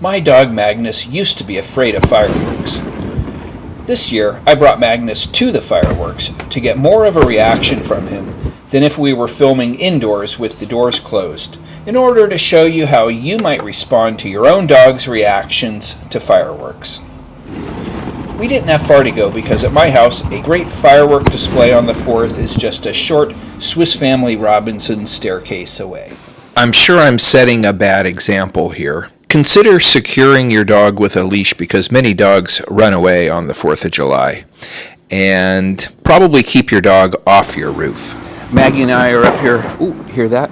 My dog Magnus used to be afraid of fireworks. This year, I brought Magnus to the fireworks to get more of a reaction from him than if we were filming indoors with the doors closed, in order to show you how you might respond to your own dog's reactions to fireworks. We didn't have far to go because at my house, a great firework display on the 4th is just a short Swiss Family Robinson staircase away. I'm sure I'm setting a bad example here. Consider securing your dog with a leash because many dogs run away on the 4th of July. And probably keep your dog off your roof. Maggie and I are up here. Ooh, hear that?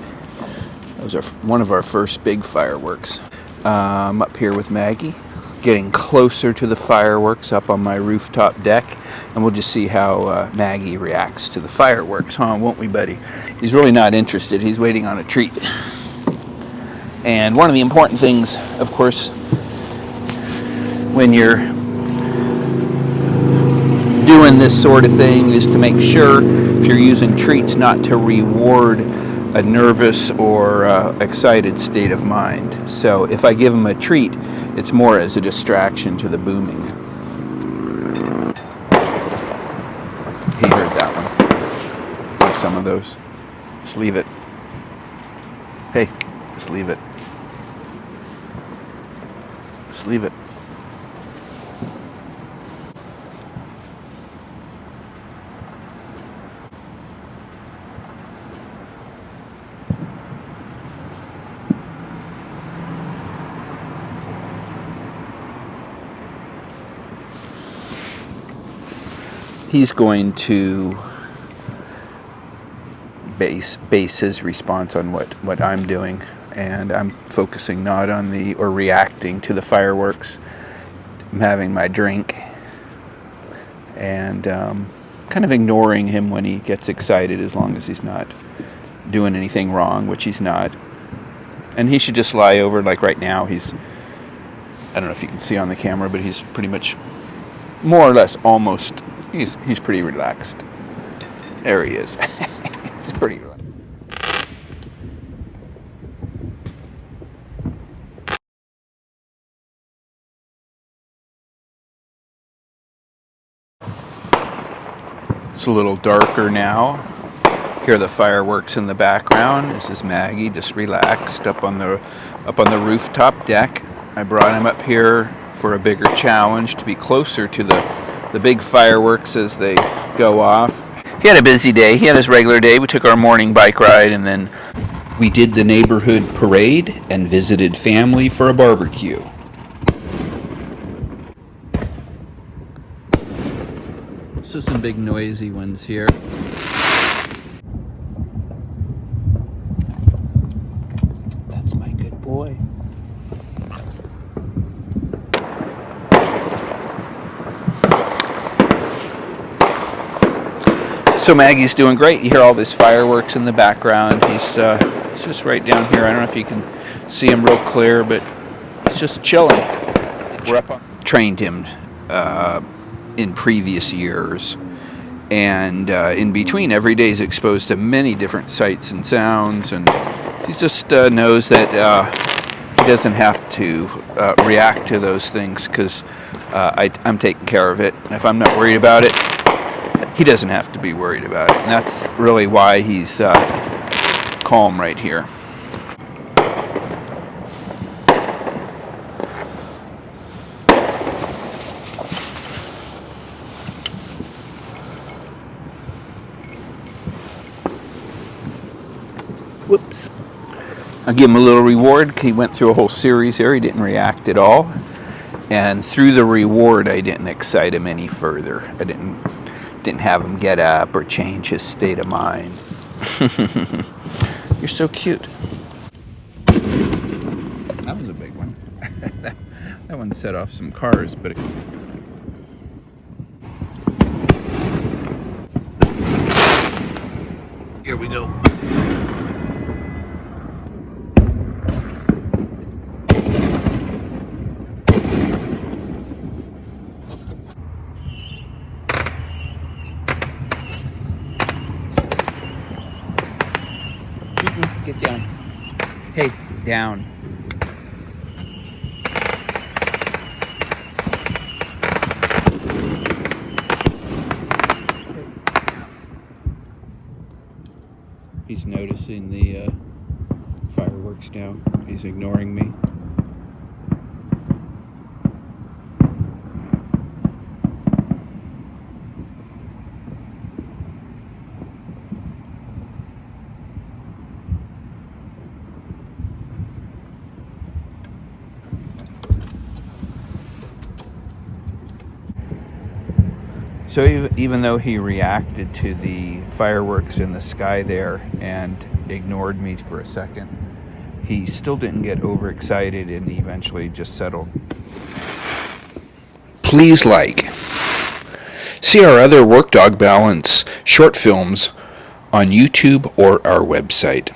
That was one of our first big fireworks. I'm up here with Maggie, getting closer to the fireworks up on my rooftop deck. And we'll just see how Maggie reacts to the fireworks, huh? Won't we, buddy? He's really not interested. He's waiting on a treat. And one of the important things, of course, when you're doing this sort of thing is to make sure, if you're using treats, not to reward a nervous or excited state of mind. So if I give him a treat, it's more as a distraction to the booming. He heard that one. Leave some of those. Just leave it. Hey, just leave it. Just leave it. He's going to base his response on what I'm doing, and I'm focusing not on or reacting to the fireworks. I'm having my drink and kind of ignoring him when he gets excited, as long as he's not doing anything wrong, which he's not. And he should just lie over, like right now. I don't know if you can see on the camera, but he's pretty much, more or less, almost. He's pretty relaxed. There he is. He's pretty relaxed. It's a little darker now. Hear the fireworks in the background. This is Maggie, just relaxed up on the rooftop deck. I brought him up here for a bigger challenge, to be closer to the big fireworks as they go off. He had a busy day. He had his regular day. We took our morning bike ride, and then we did the neighborhood parade and visited family for a barbecue. So some big noisy ones here. That's my good boy. So Maggie's doing great. You hear all these fireworks in the background. He's just right down here. I don't know if you can see him real clear, but he's just chilling. Trained him in previous years, and in between, every day is exposed to many different sights and sounds, and he just knows that he doesn't have to react to those things, because I'm taking care of it, and if I'm not worried about it, he doesn't have to be worried about it. And that's really why he's calm right here. Whoops. I'll give him a little reward. He went through a whole series here. He didn't react at all. And through the reward, I didn't excite him any further. I didn't have him get up or change his state of mind. You're so cute. That was a big one. That one set off some cars, but here we go. Get down. Hey, down. noticing the fireworks now. He's ignoring me. So even though he reacted to the fireworks in the sky there and ignored me for a second, he still didn't get overexcited and eventually just settled. Please like. See our other Work Dog Balance short films on YouTube or our website.